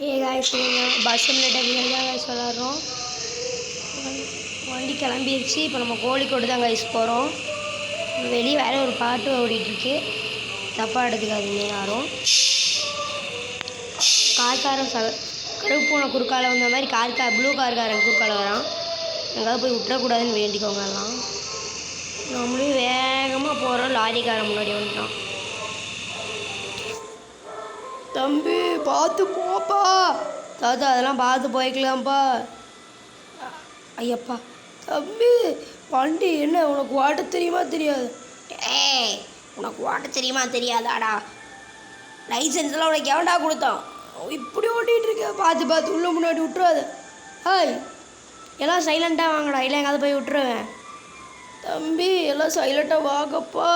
Guys bus related தான் guys விளாட்றோம். வண்டி கிளம்பிடுச்சு. இப்போ நம்ம கோழிக்கோடு தான் காய்ஸ் போகிறோம். வெளியே வேறு ஒரு பாட்டு ஓடிட்டுருக்கு, தப்பாக எடுத்துக்காதீங்க யாரும். கார்காரன் கருப்பூனை குறுக்கால வந்த மாதிரி ப்ளூ கார்காரன் குறுக்கால வரான். எங்கேயாவது போய் விட்டுறக்கூடாதுன்னு வேண்டிக்கோங்க எல்லாம். நம்மளும் வேகமாக போகிறோம். லாரிக்காரன் முன்னாடி வந்துட்டான். தம்பி பார்த்து போப்பா. தாத்தா அதெல்லாம் பார்த்து போய்க்கலாம்ப்பா. ஐயப்பா தம்பி வண்டி என்ன உனக்கு ஓட்ட தெரியுமா தெரியாது? ஏய் உனக்கு ஓட்ட தெரியுமா தெரியாதாடா? லைசன்ஸ்லாம் உனக்கு எவன்டா கொடுத்தான்? இப்படி ஓட்டிகிட்டு இருக்க. பார்த்து பார்த்து உள்ளே முன்னாடி விட்டுருவாது. ஹாய் எல்லாம் சைலண்ட்டாக வாங்கடா, இல்லை எங்காவது போய் விட்டுருவேன். தம்பி எல்லாம் சைலண்ட்டாக வாங்கப்பா.